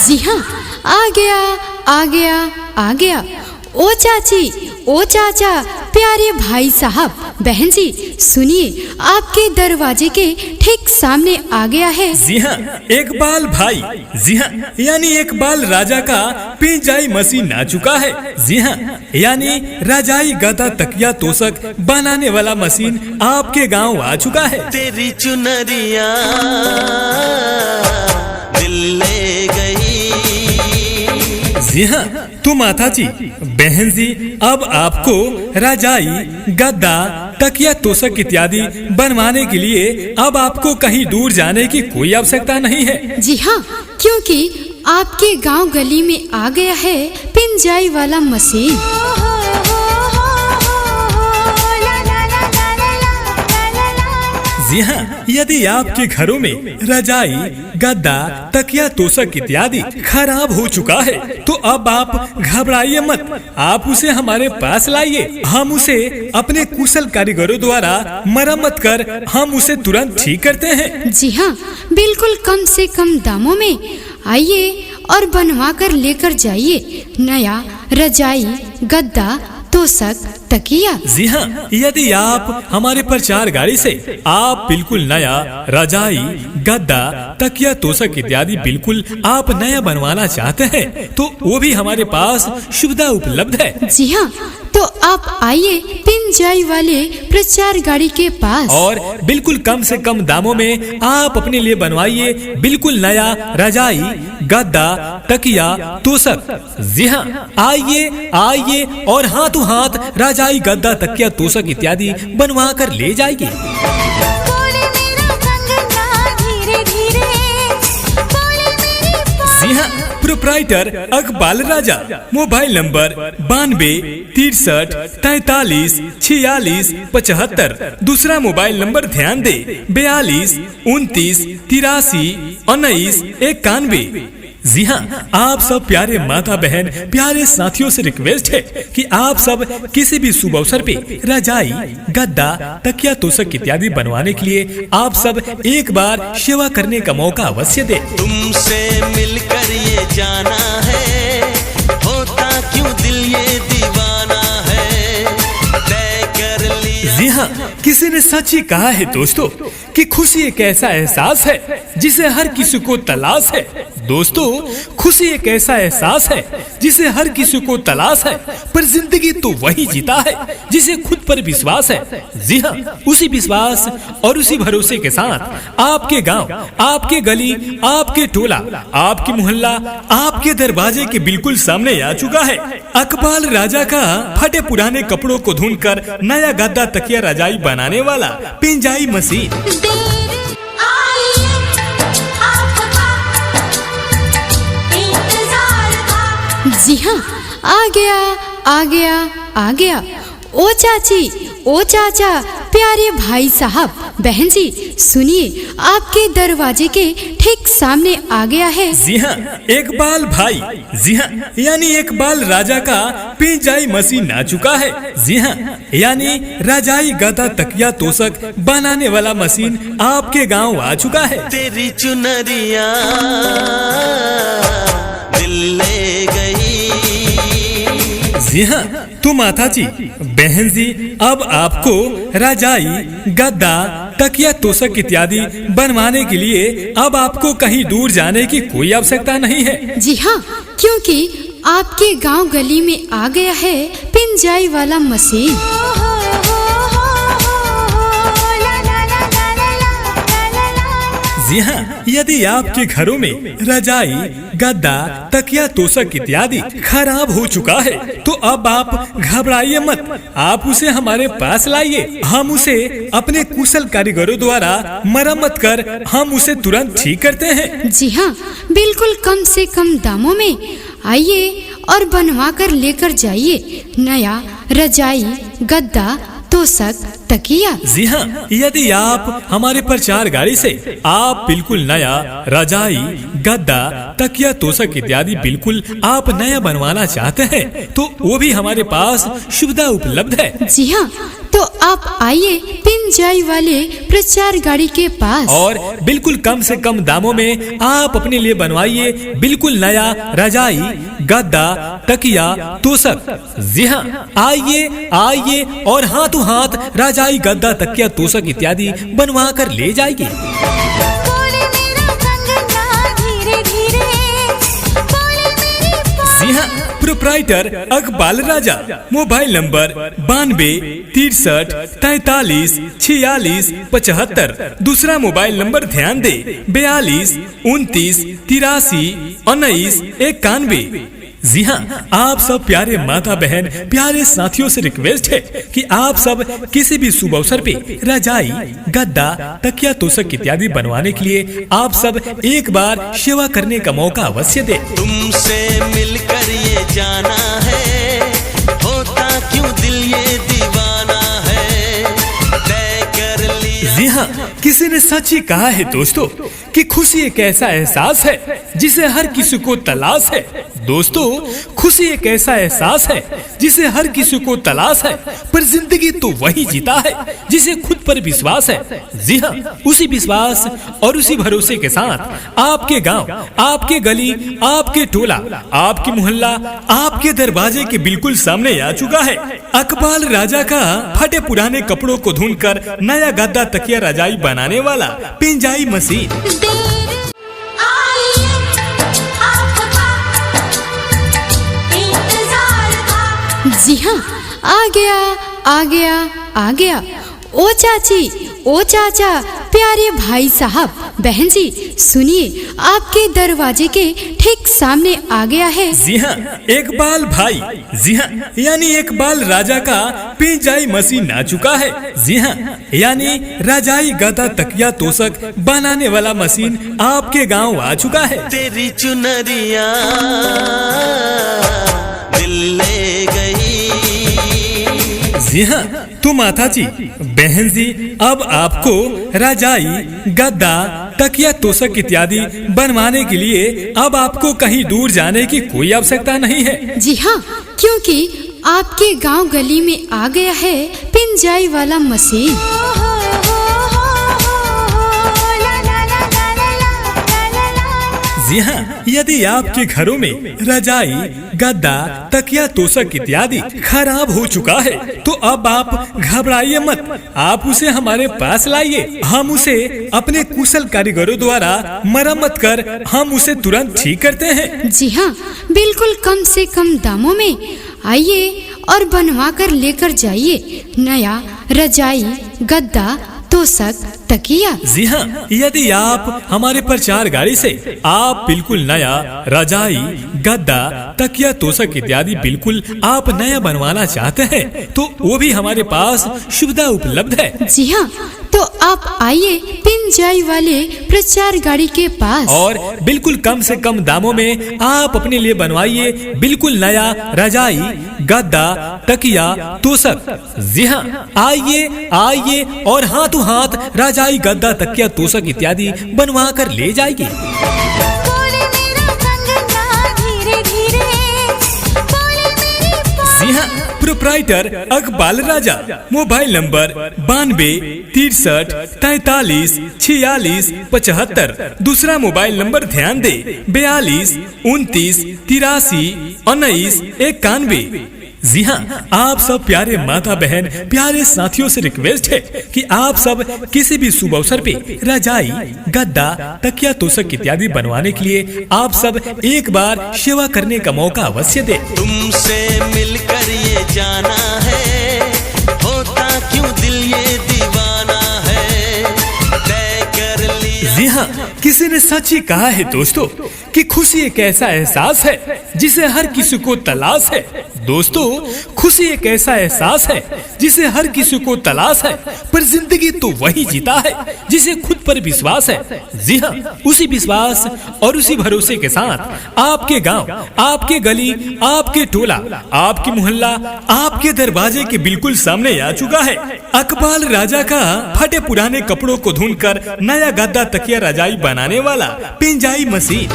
जी हाँ, आ गया आ गया आ गया। ओ चाची, ओ चाचा, प्यारे भाई साहब, बहन जी, सुनिए, आपके दरवाजे के ठीक सामने आ गया है। जी हाँ, एक बाल भाई, जी हाँ, यानी एक बाल राजा का पिंजाई मशीन आ चुका है। जी हाँ, यानी रजाई, गदा, तकिया, तोशक बनाने वाला मशीन आपके गांव आ चुका है। तेरी चुनरिया दिल ले गई। जी हाँ, तो माता जी, बहन जी, अब आपको रजाई, गद्दा, तकिया, तोशक इत्यादि बनवाने के लिए अब आपको कहीं दूर जाने की कोई आवश्यकता नहीं है। जी हाँ, क्योंकि आपके गांव गली में आ गया है पिंजाई वाला मशीन। जी हाँ, यदि आपके घरों में रजाई, गद्दा, तकिया, तोशक इत्यादि खराब हो चुका है तो अब आप घबराइए मत, आप उसे हमारे पास लाइए। हम उसे अपने कुशल कारीगरों द्वारा मरम्मत कर हम उसे तुरंत ठीक करते हैं। जी हाँ, बिल्कुल कम से कम दामों में आइए और बनवा कर लेकर जाइए नया रजाई, गद्दा, तोशक, तकिया। जी हाँ, यदि आप हमारे प्रचार गाड़ी से आप बिल्कुल नया रजाई, गद्दा, तकिया, तोशक इत्यादि बिल्कुल आप नया बनवाना चाहते हैं तो वो भी हमारे पास सुविधा उपलब्ध है। जी हाँ, तो आप आइए पिंजाई वाले प्रचार गाड़ी के पास और बिल्कुल कम से कम दामों में आप अपने लिए बनवाइए बिल्कुल नया रजाई, गद्दा, तकिया, तोशक। जी हाँ, आइए आइए और हाथों हाथ रजाई, गद्दा, तकिया, तोशक इत्यादि बनवा कर ले जाइए। जी हाँ, proprietor Akbal Raja, mobile number 92 63 43 46 75। दूसरा मोबाइल नंबर ध्यान दे 42 29 83 19 91। जी हाँ, आप सब प्यारे माता बहन, प्यारे साथियों से रिक्वेस्ट है कि आप सब किसी भी शुभ अवसर पे रजाई, गद्दा, तकिया, तोशक इत्यादि बनवाने के लिए आप सब एक बार सेवा करने का मौका अवश्य दे। तुमसे मिलकर ये जाना है, होता क्यों दिल ये दीवाना है, तय कर लिया। जी हाँ, किसी ने सच ही कहा है दोस्तों कि खुशी एक ऐसा एहसास है जिसे हर किसी को तलाश है। दोस्तों, खुशी एक ऐसा एहसास है जिसे हर किसी को तलाश है, पर जिंदगी तो वही जीता है जिसे खुद पर विश्वास है। जी हाँ, उसी विश्वास और उसी भरोसे के साथ आपके गांव, आपके गली, आपके टोला, आपके मोहल्ला, आपके दरवाजे के बिल्कुल सामने आ चुका है अकबाल राजा का फटे पुराने कपड़ों को धुनकर नया गद्दा, तकिया, रजाई बनाने वाला पिंजाई मशीन। जी हाँ, आ गया आ गया आ गया। ओ चाची, ओ चाचा, प्यारे भाई साहब, बहन जी, सुनिए, आपके दरवाजे के ठीक सामने आ गया है। जी हाँ, एक बाल भाई, जी हाँ, यानी एक बाल राजा का पिंजाई मशीन आ चुका है। जी हाँ, यानी रजाई, गदा, तकिया, तोशक बनाने वाला मशीन आपके गांव आ चुका है। तेरी चुनरिया दिल ले गई। जी हाँ, तो माता जी, बहन जी, अब आपको रजाई, गद्दा, तकिया, तोशक इत्यादि बनवाने के लिए अब आपको कहीं दूर जाने की कोई आवश्यकता नहीं है। जी हाँ, क्योंकि आपके गांव गली में आ गया है पिंजाई वाला मशीन। जी हाँ, यदि आपके घरों में रजाई, गद्दा, तकिया, तोशक इत्यादि खराब हो चुका है तो अब आप घबराइए मत, आप उसे हमारे पास लाइए। हम उसे अपने कुशल कारीगरों द्वारा मरम्मत कर हम उसे तुरंत ठीक करते हैं। जी हाँ, बिल्कुल कम से कम दामों में आइए और बनवा कर लेकर जाइए नया रजाई, गद्दा, तोशक, तकिया। जी हाँ, यदि आप हमारे प्रचार गाड़ी से आप बिल्कुल नया रजाई, गद्दा, तकिया, तोशक इत्यादि बिल्कुल आप नया बनवाना चाहते हैं तो वो भी हमारे पास सुविधा उपलब्ध है। जी हाँ, तो आप आइए पिंजाई वाले प्रचार गाड़ी के पास और बिल्कुल कम से कम दामों में आप अपने लिए बनवाइए बिल्कुल नया रजाई, गद्दा, तकिया, तोशक। जी हाँ, आइए आइए और हाथों हाथ रजाई, गद्दा, तकिया, तोशक इत्यादि बनवा कर ले जाइए। जी हाँ, proprietor Akbal Raja. Mobile number 92 63 43 46 75। दूसरा मोबाइल नंबर ध्यान दे 42 29 83 19 91। जी हाँ, आप सब प्यारे माता बहन, प्यारे साथियों से रिक्वेस्ट है कि आप सब किसी भी शुभ अवसर पे रजाई, गद्दा, तकिया, तोशक इत्यादि बनवाने के लिए आप सब एक बार सेवा करने का मौका अवश्य दें। तुमसे मिलकर ये जाना है, होता क्यों दिल ये दीवाना है, तय कर लिया। जी हाँ, किसी ने सच ही कहा है दोस्तों कि खुशी एक ऐसा एहसास है जिसे हर किसी को तलाश है। दोस्तों, खुशी एक ऐसा एहसास है जिसे हर किसी को तलाश है, पर जिंदगी तो वही जीता है जिसे खुद पर विश्वास है। जी हाँ, उसी विश्वास और उसी भरोसे के साथ आपके गांव, आपके गली, आपके टोला, आपके मोहल्ला, आपके दरवाजे के बिल्कुल सामने आ चुका है अकबाल राजा का फटे पुराने कपड़ों को धुनकर नया गद्दा, तकिया, रजाई बनाने वाला पिंजाई मशीन। जी हाँ, आ गया आ गया आ गया। ओ चाची, ओ चाचा, प्यारे भाई साहब, बहन जी, सुनिए, आपके दरवाजे के ठीक सामने आ गया है। जी हाँ, इकबाल भाई। जी हाँ, यानी इकबाल राजा का पिंजाई मशीन आ चुका है। जी हाँ, यानी रजाई, गद्दा, तकिया, तोशक बनाने वाला मशीन आपके गांव आ चुका है। तेरी चुनरिया दिल ले गई। जी हाँ, तो माता जी, बहन जी, अब आपको रजाई, गद्दा, तकिया, तोशक इत्यादि बनवाने के लिए अब आपको कहीं दूर जाने की कोई आवश्यकता नहीं है। जी हाँ, क्योंकि आपके गांव गली में आ गया है पिंजाई वाला मशीन। जी हाँ, यदि आपके घरों में रजाई, गद्दा, तकिया, तोशक इत्यादि खराब हो चुका है तो अब आप घबराइए मत, आप उसे हमारे पास लाइए। हम उसे अपने कुशल कारीगरों द्वारा मरम्मत कर हम उसे तुरंत ठीक करते हैं। जी हाँ, बिल्कुल कम से कम दामों में आइए और बनवा कर लेकर जाइए नया रजाई, गद्दा, तोशक, तकिया। जी हाँ, यदि आप हमारे प्रचार गाड़ी से आप बिल्कुल नया रजाई, गद्दा, तकिया, तोशक इत्यादि बिल्कुल आप नया बनवाना चाहते हैं तो वो भी हमारे पास सुविधा उपलब्ध है। जी हाँ, तो आप आइए पिंजाई वाले प्रचार गाड़ी के पास और बिल्कुल कम से कम दामों में आप अपने लिए बनवाइए बिल्कुल नया रजाई, गद्दा, तकिया, तोशक। जी हाँ, आइए आइए और हाथों हाथ रजाई, गद्दा, तकिया, तोशक इत्यादि बनवा कर ले जाइए। जी हाँ, proprietor Akbal Raja. Mobile number 92 63 43 46 75। दूसरा मोबाइल नंबर ध्यान दे 42 29 83 19 91। जी हाँ, आप सब प्यारे माता बहन, प्यारे साथियों से रिक्वेस्ट है कि आप सब किसी भी शुभ अवसर पे रजाई, गद्दा, तकिया, तोशक इत्यादि बनवाने के लिए आप सब एक बार सेवा करने का मौका अवश्य दें। तुमसे मिलकर ये जाना है, होता क्यों दिल ये दीवाना है, तय कर लिया। जी हाँ, किसी ने सच ही कहा है दोस्तों कि खुशी एक ऐसा एहसास है जिसे हर किसी को तलाश है। दोस्तों, खुशी एक ऐसा एहसास है जिसे हर किसी को तलाश है, पर जिंदगी तो वही जीता है जिसे खुद पर विश्वास है। जी हाँ, उसी विश्वास और उसी भरोसे के साथ आपके गांव, आपके गली, आपके टोला, आपके मोहल्ला, आपके दरवाजे के बिल्कुल सामने आ चुका है अकबाल राजा का फटे पुराने कपड़ों को धुनकर नया गद्दा, तकिया, रजाई बनाने वाला पिंजाई मशीन।